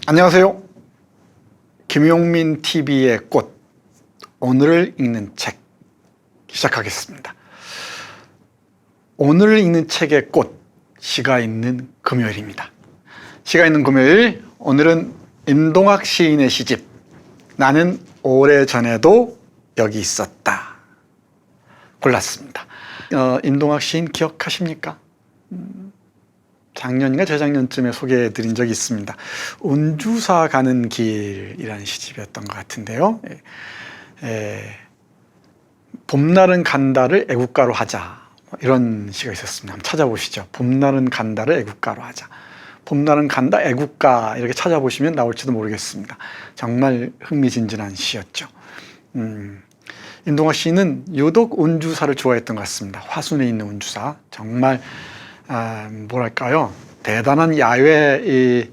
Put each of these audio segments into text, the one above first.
안녕하세요. 김용민 TV의 꽃, 오늘을 읽는 책 시작하겠습니다. 오늘을 읽는 책의 꽃, 시가 있는 금요일입니다. 시가 있는 금요일, 오늘은 임동학 시인의 시집 나는 오래전에도 여기 있었다 골랐습니다. 임동학 시인 기억하십니까? 작년인가 재작년쯤에 소개해드린 적이 있습니다. 운주사 가는 길이라는 시집이었던 것 같은데요. 봄날은 간다를 애국가로 하자, 이런 시가 있었습니다. 한번 찾아보시죠. 봄날은 간다를 애국가로 하자. 봄날은 간다 애국가 이렇게 찾아보시면 나올지도 모르겠습니다. 정말 흥미진진한 시였죠. 임동학 시인은 유독 운주사를 좋아했던 것 같습니다. 화순에 있는 운주사, 정말 뭐랄까요, 대단한 야외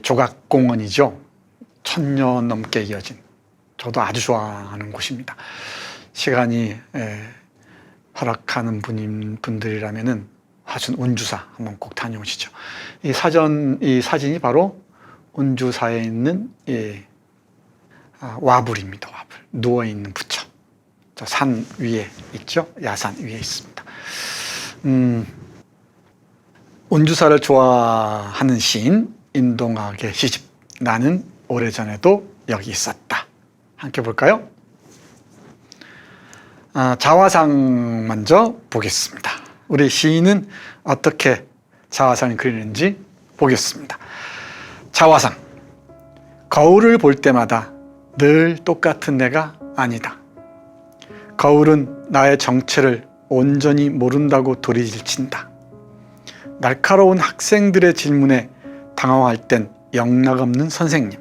조각공원이죠. 1000년 넘게 이어진, 저도 아주 좋아하는 곳입니다. 시간이 허락하는 분들이라면은 화순 운주사 한번 꼭 다녀오시죠. 이 사진이 바로 운주사에 있는 와불입니다. 와불, 누워있는 부처, 저 산 위에 있죠. 야산 위에 있습니다. 운주사를 좋아하는 시인 임동학의 시집 나는 오래전에도 여기 있었다, 함께 볼까요? 자화상 먼저 보겠습니다. 우리 시인은 어떻게 자화상을 그리는지 보겠습니다. 자화상. 거울을 볼 때마다 늘 똑같은 내가 아니다. 거울은 나의 정체를 온전히 모른다고 도리질친다. 날카로운 학생들의 질문에 당황할 땐 영락없는 선생님,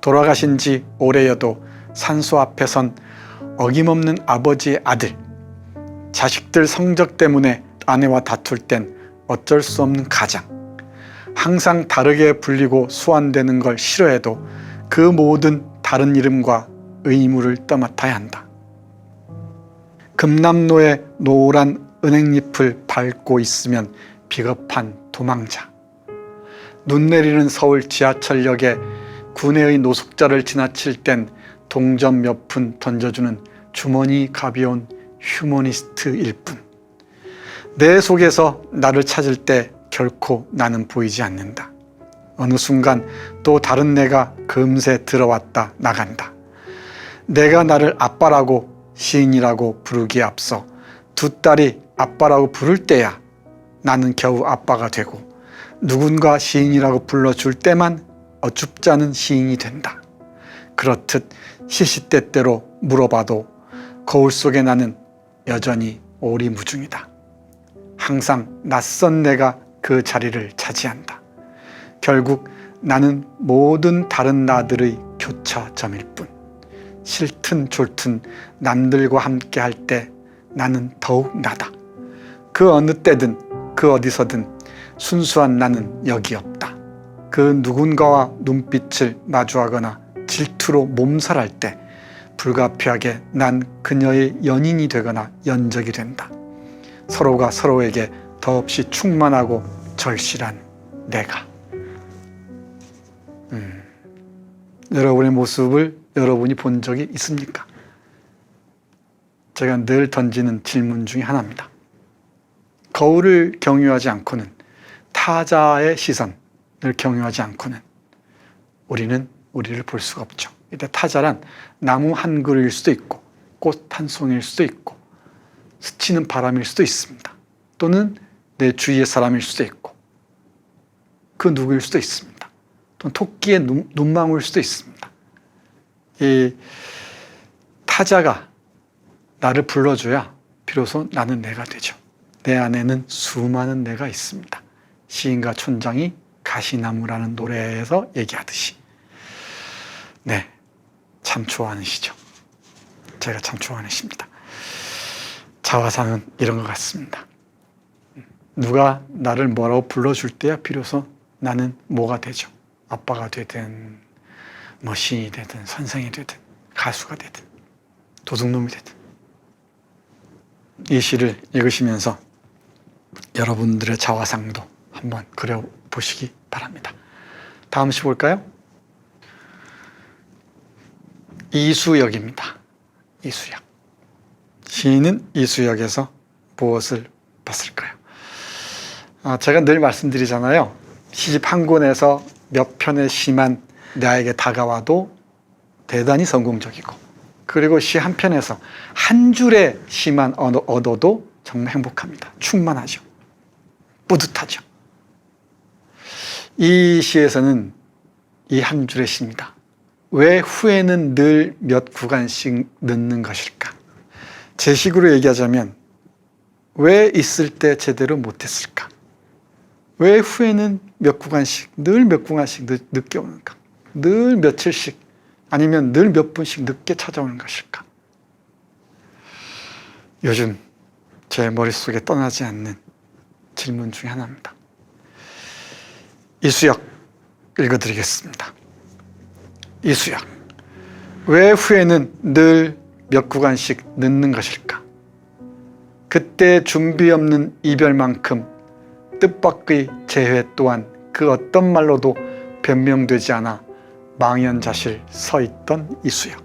돌아가신 지 오래여도 산소 앞에 선 어김없는 아버지의 아들, 자식들 성적 때문에 아내와 다툴 땐 어쩔 수 없는 가장, 항상 다르게 불리고 수완되는 걸 싫어해도 그 모든 다른 이름과 의무를 떠맡아야 한다. 금남로의 노란 은행잎을 밟고 있으면 비겁한 도망자, 눈 내리는 서울 지하철역에 구내의 노숙자를 지나칠 땐 동전 몇 푼 던져주는 주머니 가벼운 휴머니스트일 뿐. 내 속에서 나를 찾을 때 결코 나는 보이지 않는다. 어느 순간 또 다른 내가 금세 들어왔다 나간다. 내가 나를 아빠라고 시인이라고 부르기에 앞서 두 딸이 아빠라고 부를 때야 나는 겨우 아빠가 되고, 누군가 시인이라고 불러줄 때만 어줍지 않은 시인이 된다. 그렇듯 시시때때로 물어봐도 거울 속에 나는 여전히 오리무중이다. 항상 낯선 내가 그 자리를 차지한다. 결국 나는 모든 다른 나들의 교차점일 뿐. 싫든 좋든 남들과 함께 할 때 나는 더욱 나다. 그 어느 때든 그 어디서든 순수한 나는 여기 없다. 그 누군가와 눈빛을 마주하거나 질투로 몸살할 때 불가피하게 난 그녀의 연인이 되거나 연적이 된다. 서로가 서로에게 더없이 충만하고 절실한 내가. 여러분의 모습을 여러분이 본 적이 있습니까? 제가 늘 던지는 질문 중에 하나입니다. 거울을 경유하지 않고는, 타자의 시선을 경유하지 않고는 우리는 우리를 볼 수가 없죠. 이때 타자란 나무 한 그루일 수도 있고, 꽃 한 송이일 수도 있고, 스치는 바람일 수도 있습니다. 또는 내 주위의 사람일 수도 있고, 그 누구일 수도 있습니다. 또는 토끼의 눈망울 수도 있습니다. 이 타자가 나를 불러줘야 비로소 나는 내가 되죠. 내 안에는 수많은 내가 있습니다. 시인과 촌장이 가시나무라는 노래에서 얘기하듯이. 네, 참 좋아하는 시죠. 제가 참 좋아하는 시입니다. 자화상은 이런 것 같습니다. 누가 나를 뭐라고 불러줄 때야 비로소 나는 뭐가 되죠. 아빠가 되든, 뭐 시인이 되든, 선생이 되든, 가수가 되든, 도둑놈이 되든. 이 시를 읽으시면서 여러분들의 자화상도 한번 그려보시기 바랍니다. 다음 시 볼까요? 이수역입니다. 이수역. 시인은 이수역에서 무엇을 봤을까요? 제가 늘 말씀드리잖아요. 시집 한 권에서 몇 편의 시만 나에게 다가와도 대단히 성공적이고, 그리고 시 한 편에서 한 줄의 시만 얻어도 정말 행복합니다. 충만하죠. 뿌듯하죠. 이 시에서는 이 한 줄의 시입니다. 왜 후에는 늘 몇 구간씩 늦는 것일까? 제 식으로 얘기하자면, 왜 있을 때 제대로 못했을까? 왜 후에는 몇 구간씩, 늘 몇 구간씩 늦게 오는가? 늘 며칠씩, 아니면 늘 몇 분씩 늦게 찾아오는 것일까? 요즘 제 머릿속에 떠나지 않는 질문 중에 하나입니다. 이수역 읽어드리겠습니다. 이수역. 왜 후에는 늘 몇 구간씩 늦는 것일까? 그때 준비 없는 이별만큼 뜻밖의 재회 또한 그 어떤 말로도 변명되지 않아 망연자실 서 있던 이수역.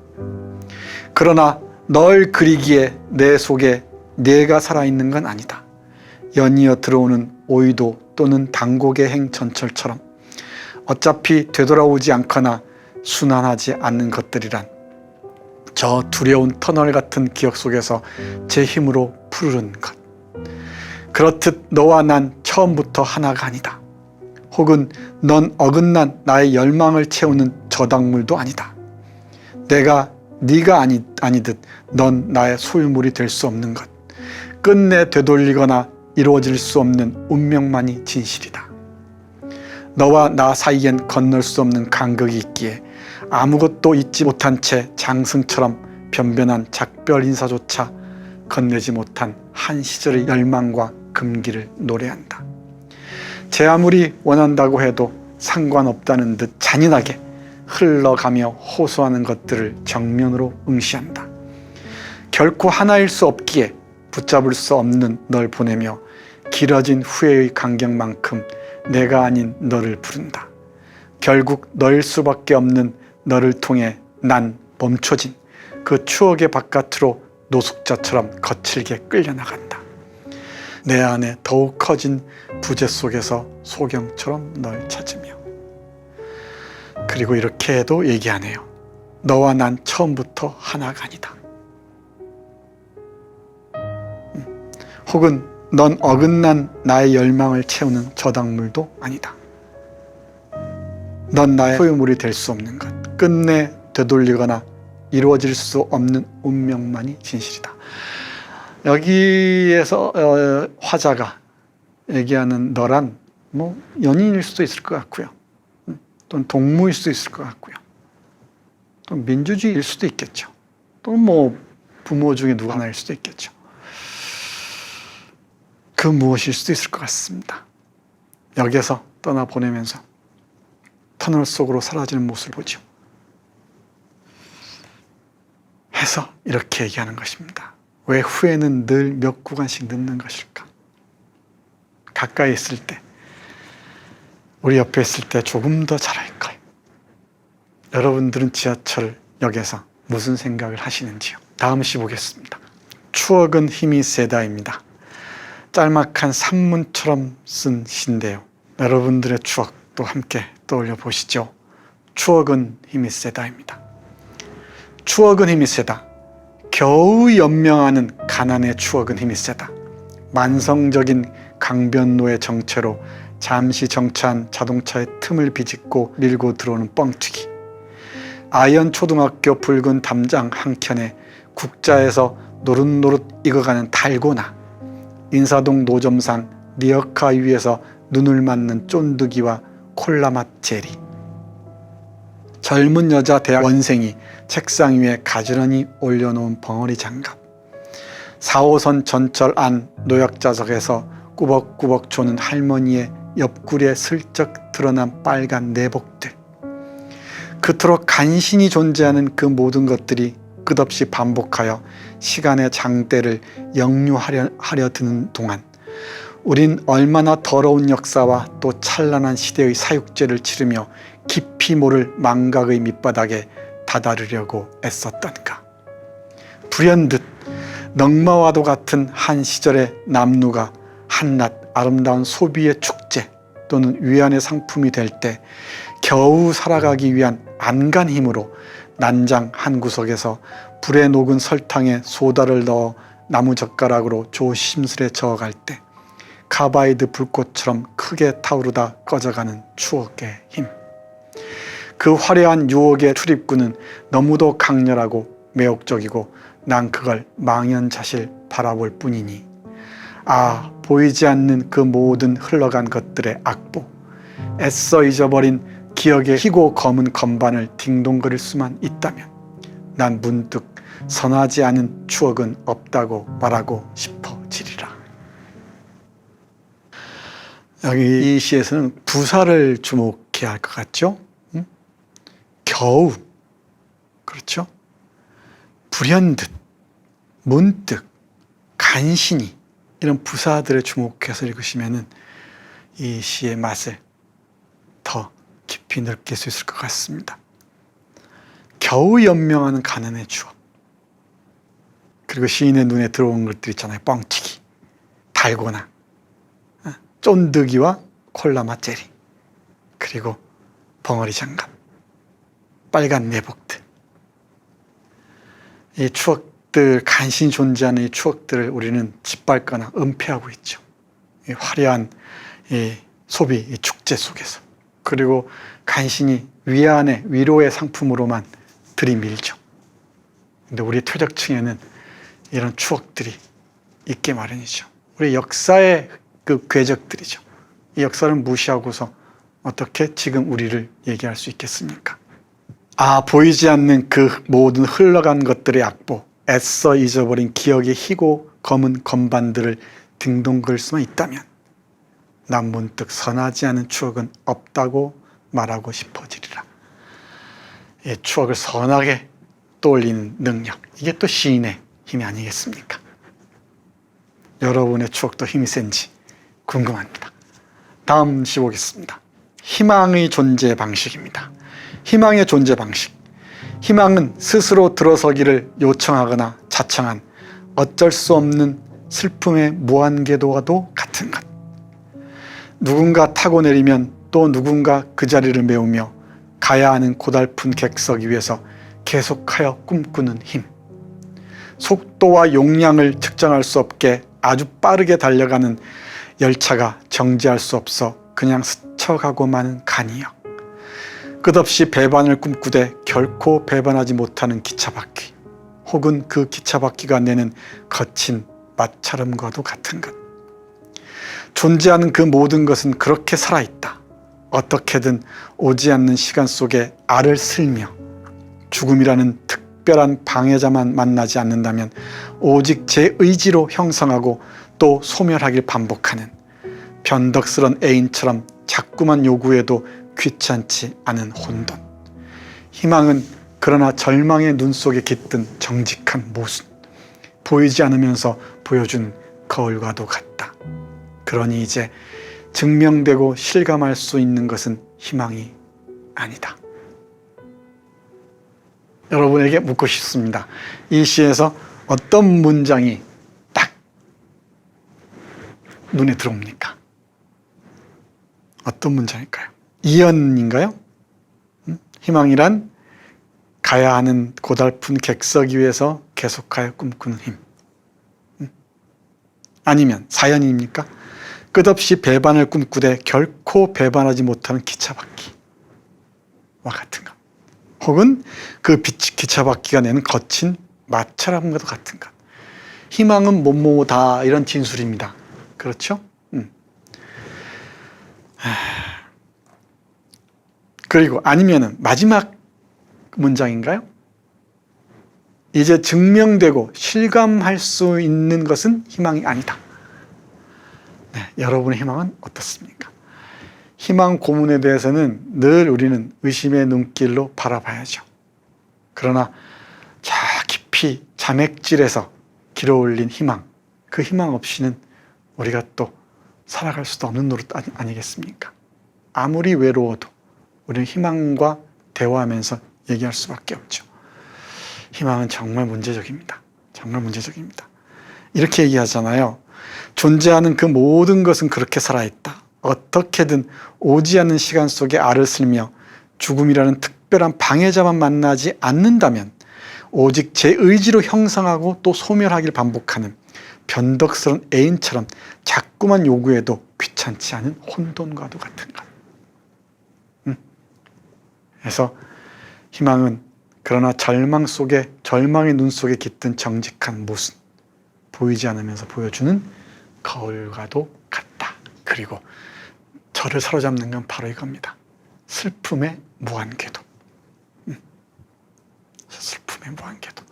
그러나 널 그리기에 내 속에 네가 살아있는 건 아니다. 연이어 들어오는 오이도 또는 당곡의 행전철처럼 어차피 되돌아오지 않거나 순환하지 않는 것들이란 저 두려운 터널 같은 기억 속에서 제 힘으로 푸르른 것. 그렇듯 너와 난 처음부터 하나가 아니다. 혹은 넌 어긋난 나의 열망을 채우는 저당물도 아니다. 내가 네가 아니듯 넌 나의 소유물이 될 수 없는 것. 끝내 되돌리거나 이루어질 수 없는 운명만이 진실이다. 너와 나 사이엔 건널 수 없는 간극이 있기에 아무것도 잊지 못한 채 장승처럼 변변한 작별 인사조차 건네지 못한 한 시절의 열망과 금기를 노래한다. 제 아무리 원한다고 해도 상관없다는 듯 잔인하게 흘러가며 호소하는 것들을 정면으로 응시한다. 결코 하나일 수 없기에 붙잡을 수 없는 널 보내며 길어진 후회의 간격만큼 내가 아닌 너를 부른다. 결국 너일 수밖에 없는 너를 통해 난 멈춰진 그 추억의 바깥으로 노숙자처럼 거칠게 끌려나간다. 내 안에 더욱 커진 부재 속에서 소경처럼 널 찾으며. 그리고 이렇게도 얘기하네요. 너와 난 처음부터 하나가 아니다. 혹은 넌 어긋난 나의 열망을 채우는 저당물도 아니다. 넌 나의 소유물이 될 수 없는 것. 끝내 되돌리거나 이루어질 수 없는 운명만이 진실이다. 여기에서 화자가 얘기하는 너란 연인일 수도 있을 것 같고요. 또는 동무일 수도 있을 것 같고요. 또 민주주의일 수도 있겠죠. 또는 부모 중에 누구 하나일 수도 있겠죠. 그 무엇일 수도 있을 것 같습니다. 여기에서 떠나보내면서 터널 속으로 사라지는 모습을 보죠. 해서 이렇게 얘기하는 것입니다. 왜 후회는 늘 몇 구간씩 늦는 것일까? 가까이 있을 때, 우리 옆에 있을 때 조금 더 잘할 걸. 여러분들은 지하철역에서 무슨 생각을 하시는지요? 다음 시 보겠습니다. 추억은 힘이 세다입니다. 짤막한 산문처럼 쓴 시인데요. 여러분들의 추억도 함께 떠올려 보시죠. 추억은 힘이 세다입니다. 추억은 힘이 세다. 겨우 연명하는 가난의 추억은 힘이 세다. 만성적인 강변로의 정체로 잠시 정차한 자동차의 틈을 비집고 밀고 들어오는 뻥튀기. 아현 초등학교 붉은 담장 한켠에 국자에서 노릇노릇 익어가는 달고나. 인사동 노점상 리어카 위에서 눈을 맞는 쫀득이와 콜라맛 제리. 젊은 여자 대학원생이 책상 위에 가지런히 올려놓은 벙어리 장갑. 4호선 전철 안 노약자석에서 꾸벅꾸벅 조는 할머니의 옆구리에 슬쩍 드러난 빨간 내복들. 그토록 간신히 존재하는 그 모든 것들이 끝없이 반복하여 시간의 장대를 역류하려 드는 동안 우린 얼마나 더러운 역사와 또 찬란한 시대의 사육제를 치르며 깊이 모를 망각의 밑바닥에 다다르려고 애썼던가. 불현듯 넝마와도 같은 한 시절의 남루가 한낱 아름다운 소비의 축제 또는 위안의 상품이 될 때 겨우 살아가기 위한 안간 힘으로 난장 한 구석에서 불에 녹은 설탕에 소다를 넣어 나무젓가락으로 조심스레 저어갈 때 카바이드 불꽃처럼 크게 타오르다 꺼져가는 추억의 힘. 그 화려한 유혹의 출입구는 너무도 강렬하고 매혹적이고 난 그걸 망연자실 바라볼 뿐이니 보이지 않는 그 모든 흘러간 것들의 악보, 애써 잊어버린 기억의 희고 검은 건반을 딩동거릴 수만 있다면 난 문득 선하지 않은 추억은 없다고 말하고 싶어지리라. 여기 이 시에서는 부사를 주목해야 할 것 같죠? 겨우, 그렇죠? 불현듯, 문득, 간신히 이런 부사들을 주목해서 읽으시면 이 시의 맛을 더 깊이 느낄 수 있을 것 같습니다. 겨우 연명하는 가난의 추억, 그리고 시인의 눈에 들어온 것들 있잖아요. 뻥튀기, 달고나, 쫀득이와 콜라맛 제리, 그리고 벙어리 장갑, 빨간 내복들. 이 추억들, 간신히 존재하는 이 추억들을 우리는 짓밟거나 은폐하고 있죠. 이 화려한 이 소비, 이 축제 속에서. 그리고 간신히 위안의, 위로의 상품으로만 들이밀죠. 근데 우리 퇴적층에는 이런 추억들이 있게 마련이죠. 우리 역사의 그 궤적들이죠. 이 역사를 무시하고서 어떻게 지금 우리를 얘기할 수 있겠습니까? 보이지 않는 그 모든 흘러간 것들의 악보, 애써 잊어버린 기억의 희고 검은 건반들을 딩동걸 수만 있다면 난 문득 선하지 않은 추억은 없다고 말하고 싶어지리라. 이 추억을 선하게 떠올리는 능력, 이게 또 시인의 힘이 아니겠습니까? 여러분의 추억도 힘이 센지 궁금합니다. 다음 시 보겠습니다. 희망의 존재 방식입니다. 희망의 존재 방식. 희망은 스스로 들어서기를 요청하거나 자청한 어쩔 수 없는 슬픔의 무한궤도와도 같은 것. 누군가 타고 내리면 또 누군가 그 자리를 메우며 가야 하는 고달픈 객석 위에서 계속하여 꿈꾸는 힘. 속도와 용량을 측정할 수 없게 아주 빠르게 달려가는 열차가 정지할 수 없어 그냥 스쳐가고 마는 간이역. 끝없이 배반을 꿈꾸되 결코 배반하지 못하는 기차바퀴, 혹은 그 기차바퀴가 내는 거친 마찰음과도 같은 것. 존재하는 그 모든 것은 그렇게 살아있다. 어떻게든 오지 않는 시간 속에 알을 쓸며 죽음이라는 특별한 방해자만 만나지 않는다면 오직 제 의지로 형성하고 또 소멸하길 반복하는 변덕스런 애인처럼 자꾸만 요구해도 귀찮지 않은 혼돈. 희망은 그러나 절망의 눈 속에 깃든 정직한 모순, 보이지 않으면서 보여준 거울과도 같다. 그러니 이제 증명되고 실감할 수 있는 것은 희망이 아니다. 여러분에게 묻고 싶습니다. 이 시에서 어떤 문장이 딱 눈에 들어옵니까? 어떤 문장일까요? 이언인가요? 희망이란 가야 하는 고달픈 객석 위에서 계속하여 꿈꾸는 힘. 아니면 사연입니까? 끝없이 배반을 꿈꾸되 결코 배반하지 못하는 기차바퀴와 같은 것. 혹은 그 기차바퀴가 내는 거친 마찰함과도 같은 것. 희망은 뭐뭐다, 이런 진술입니다. 그렇죠? 그리고 아니면은 마지막 문장인가요? 이제 증명되고 실감할 수 있는 것은 희망이 아니다. 네, 여러분의 희망은 어떻습니까? 희망 고문에 대해서는 늘 우리는 의심의 눈길로 바라봐야죠. 그러나 저 깊이 자맥질에서 길어올린 희망, 그 희망 없이는 우리가 또 살아갈 수도 없는 노릇 아니겠습니까? 아무리 외로워도 우리는 희망과 대화하면서 얘기할 수밖에 없죠. 희망은 정말 문제적입니다. 정말 문제적입니다. 이렇게 얘기하잖아요. 존재하는 그 모든 것은 그렇게 살아있다. 어떻게든 오지 않는 시간 속에 알을 쓸며 죽음이라는 특별한 방해자만 만나지 않는다면 오직 제 의지로 형성하고 또 소멸하기를 반복하는 변덕스러운 애인처럼 자꾸만 요구해도 귀찮지 않은 혼돈과도 같은 것. 그래서 희망은 그러나 절망의 눈 속에 깃든 정직한 모순, 보이지 않으면서 보여주는 거울과도 같다. 그리고 저를 사로잡는 건 바로 이겁니다. 슬픔의 무한궤도. 슬픔의 무한궤도.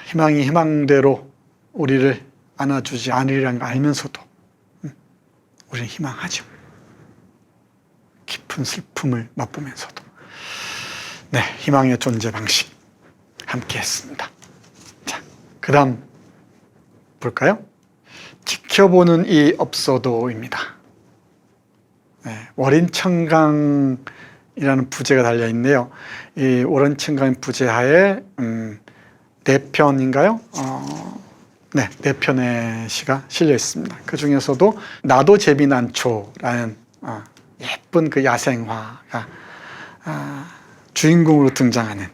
희망이 희망대로 우리를 안아주지 않으리라는 걸 알면서도 우리는 희망하죠. 깊은 슬픔을 맛보면서도. 네, 희망의 존재 방식 함께 했습니다. 자, 그 다음 볼까요? 지켜보는 이 없어도입니다. 네, 월인천강이라는 부제가 달려있네요. 이 월인천강 부제하에 4편인가요? 네, 4편의 시가 실려 있습니다. 그 중에서도 나도 제비난초라는 예쁜 그 야생화가 주인공으로 등장하는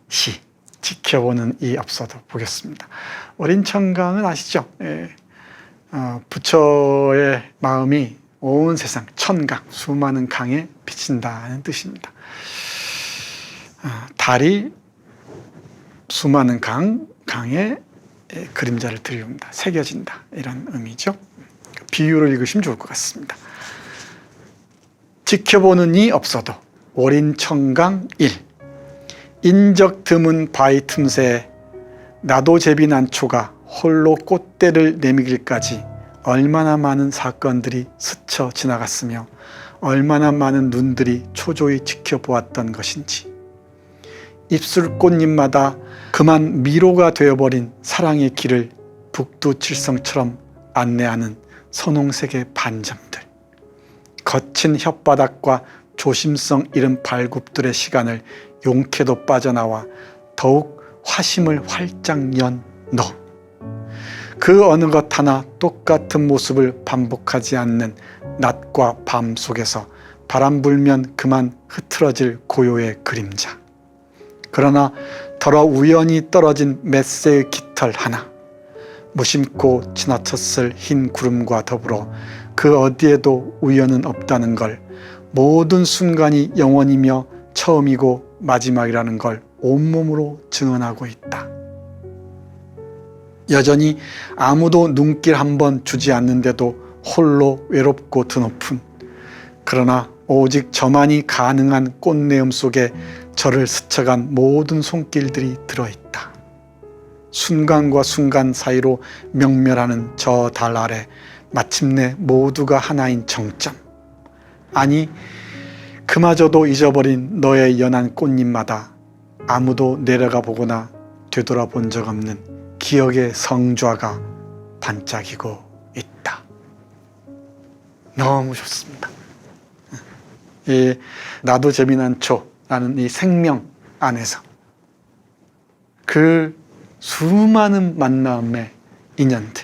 시, 지켜보는 이 없어도 보겠습니다. 월인천강은 아시죠? 부처의 마음이 온 세상, 천강, 수많은 강에 비친다는 뜻입니다. 달이 수많은 강에 그림자를 들이웁니다. 새겨진다. 이런 의미죠. 비유를 읽으시면 좋을 것 같습니다. 지켜보는 이 없어도 월인천강 1. 인적 드문 바위 틈새에 나도 제비난초가 홀로 꽃대를 내미길까지 얼마나 많은 사건들이 스쳐 지나갔으며 얼마나 많은 눈들이 초조히 지켜보았던 것인지. 입술꽃잎마다 그만 미로가 되어버린 사랑의 길을 북두칠성처럼 안내하는 선홍색의 반점들. 거친 혓바닥과 조심성 잃은 발굽들의 시간을 용케도 빠져나와 더욱 화심을 활짝 연 너. 그 어느 것 하나 똑같은 모습을 반복하지 않는 낮과 밤 속에서 바람 불면 그만 흐트러질 고요의 그림자. 그러나 더러 우연히 떨어진 맷새의 깃털 하나, 무심코 지나쳤을 흰 구름과 더불어 그 어디에도 우연은 없다는 걸, 모든 순간이 영원이며 처음이고 마지막이라는 걸 온몸으로 증언하고 있다. 여전히 아무도 눈길 한번 주지 않는데도 홀로 외롭고 드높은, 그러나 오직 저만이 가능한 꽃내음 속에 저를 스쳐간 모든 손길들이 들어있다. 순간과 순간 사이로 명멸하는 저 달 아래 마침내 모두가 하나인 정점. 아니, 그마저도 잊어버린 너의 연한 꽃잎마다 아무도 내려가 보거나 되돌아본 적 없는 기억의 성좌가 반짝이고 있다. 너무 좋습니다. 이 나도 제비난초라는 이 생명 안에서 그 수많은 만남의 인연들,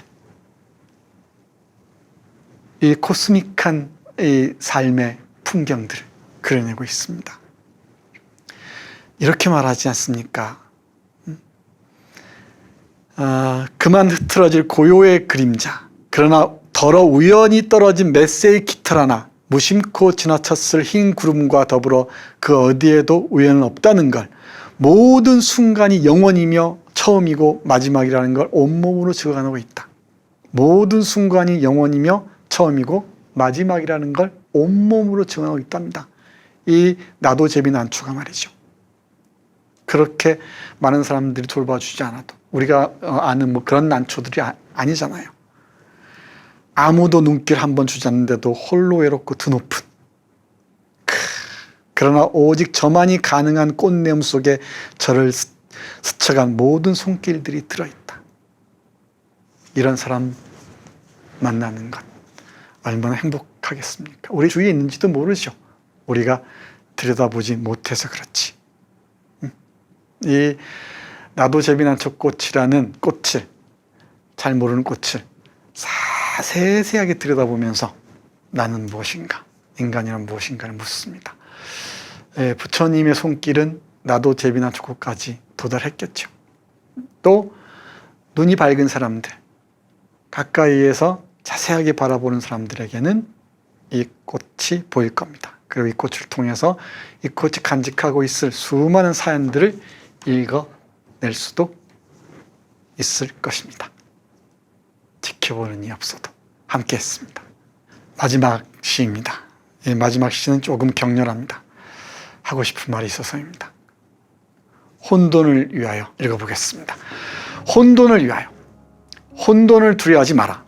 이 코스믹한 이 삶의 풍경들을 그려내고 있습니다. 이렇게 말하지 않습니까? 그만 흐트러질 고요의 그림자, 그러나 더러 우연히 떨어진 맷새의 깃털 하나, 무심코 지나쳤을 흰 구름과 더불어 그 어디에도 우연은 없다는 걸, 모든 순간이 영원이며 처음이고 마지막이라는 걸 온몸으로 증언하고 있다. 모든 순간이 영원이며 처음이고 마지막이라는 걸 온몸으로 증언하고 있답니다. 이 나도 제비난초가 말이죠. 그렇게 많은 사람들이 돌봐주지 않아도, 우리가 아는 뭐 그런 난초들이 아니잖아요. 아무도 눈길 한번 주지 않는데도 홀로 외롭고 드높은, 그러나 오직 저만이 가능한 꽃내음 속에 저를 스쳐간 모든 손길들이 들어있다. 이런 사람 만나는 것 얼마나 행복하겠습니까? 우리 주위에 있는지도 모르죠. 우리가 들여다보지 못해서 그렇지. 이 나도 재미난초 꽃이라는 꽃을, 잘 모르는 꽃을 세세하게 들여다보면서 나는 무엇인가, 인간이란 무엇인가를 묻습니다. 부처님의 손길은 나도 재미난초 꽃까지 도달했겠죠. 또 눈이 밝은 사람들, 가까이에서 자세하게 바라보는 사람들에게는 이 꽃이 보일 겁니다. 그리고 이 꽃을 통해서 이 꽃이 간직하고 있을 수많은 사연들을 읽어낼 수도 있을 것입니다. 지켜보는 이 없어도 함께 했습니다. 마지막 시입니다. 이 마지막 시는 조금 격렬합니다. 하고 싶은 말이 있어서입니다. 혼돈을 위하여 읽어보겠습니다. 혼돈을 위하여. 혼돈을 두려워하지 마라.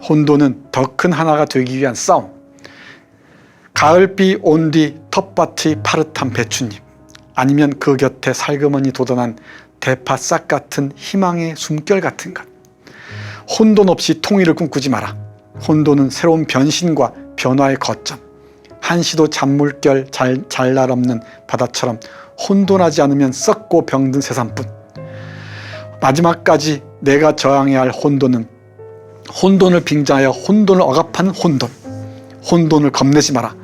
혼돈은 더 큰 하나가 되기 위한 싸움. 가을비 온 뒤 텃밭의 파릇한 배춧잎, 아니면 그 곁에 살그머니 돋아난 대파 싹 같은 희망의 숨결 같은 것. 혼돈 없이 통일을 꿈꾸지 마라. 혼돈은 새로운 변신과 변화의 거점. 한시도 잔물결 잘날 없는 바다처럼 혼돈하지 않으면 썩고 병든 세상뿐. 마지막까지 내가 저항해야 할 혼돈은 혼돈을 빙자하여 혼돈을 억압하는 혼돈. 혼돈을 겁내지 마라.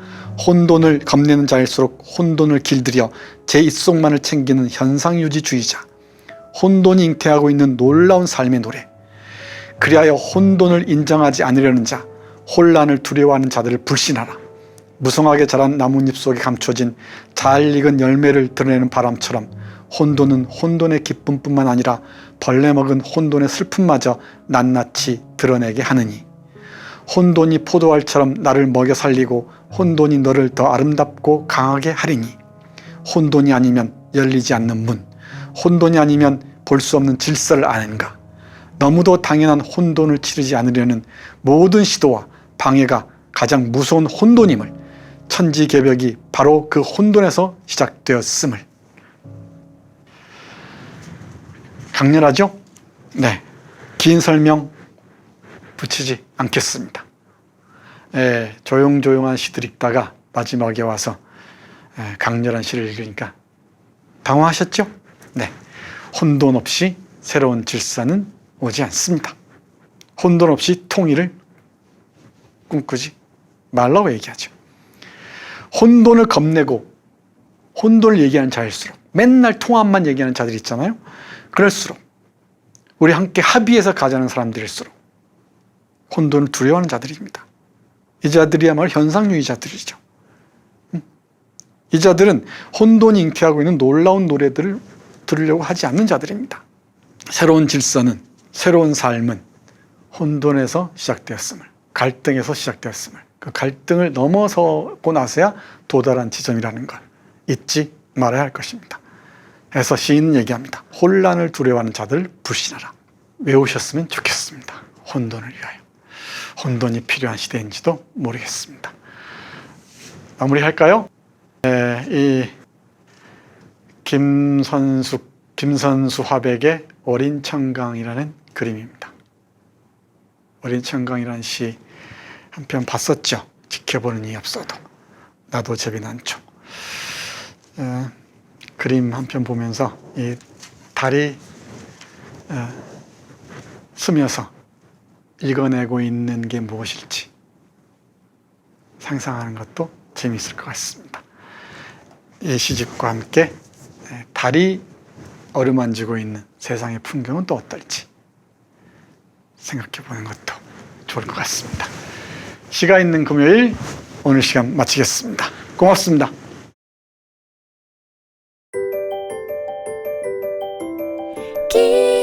혼돈을 겁내는 자일수록 혼돈을 길들여 제 입속만을 챙기는 현상유지주의자. 혼돈이 잉태하고 있는 놀라운 삶의 노래. 그리하여 혼돈을 인정하지 않으려는 자, 혼란을 두려워하는 자들을 불신하라. 무성하게 자란 나뭇잎 속에 감춰진 잘 익은 열매를 드러내는 바람처럼 혼돈은 혼돈의 기쁨뿐만 아니라 벌레 먹은 혼돈의 슬픔마저 낱낱이 드러내게 하느니, 혼돈이 포도알처럼 나를 먹여 살리고 혼돈이 너를 더 아름답고 강하게 하리니, 혼돈이 아니면 열리지 않는 문, 혼돈이 아니면 볼 수 없는 질서를 아는가. 너무도 당연한 혼돈을 치르지 않으려는 모든 시도와 방해가 가장 무서운 혼돈임을, 천지개벽이 바로 그 혼돈에서 시작되었음을. 강렬하죠? 네, 긴 설명 붙이지 않겠습니다. 조용조용한 시들 읽다가 마지막에 와서 강렬한 시를 읽으니까 당황하셨죠? 네, 혼돈 없이 새로운 질서는 오지 않습니다. 혼돈 없이 통일을 꿈꾸지 말라고 얘기하죠. 혼돈을 겁내고 혼돈을 얘기하는 자일수록, 맨날 통합만 얘기하는 자들 있잖아요. 그럴수록, 우리 함께 합의해서 가자는 사람들일수록 혼돈을 두려워하는 자들입니다. 이 자들이야말로 현상유의자들이죠. 이 자들은 혼돈이 잉태하고 있는 놀라운 노래들을 들으려고 하지 않는 자들입니다. 새로운 질서는, 새로운 삶은 혼돈에서 시작되었음을, 갈등에서 시작되었음을, 그 갈등을 넘어서고 나서야 도달한 지점이라는 걸 잊지 말아야 할 것입니다. 그래서 시인은 얘기합니다. 혼란을 두려워하는 자들을 불신하라. 외우셨으면 좋겠습니다. 혼돈을 위하여. 혼돈이 필요한 시대인지도 모르겠습니다. 마무리할까요? 이 김선수 화백의 어린 청강이라는 그림입니다. 어린 청강이라는 시 한 편 봤었죠. 지켜보는 이 없어도 나도 재미난초. 그림 한 편 보면서 이 달이 스며서 읽어내고 있는 게 무엇일지 상상하는 것도 재미있을 것 같습니다. 이 시집과 함께 달이 어루만지고 있는 세상의 풍경은 또 어떨지 생각해 보는 것도 좋을 것 같습니다. 시가 있는 금요일, 오늘 시간 마치겠습니다. 고맙습니다. 기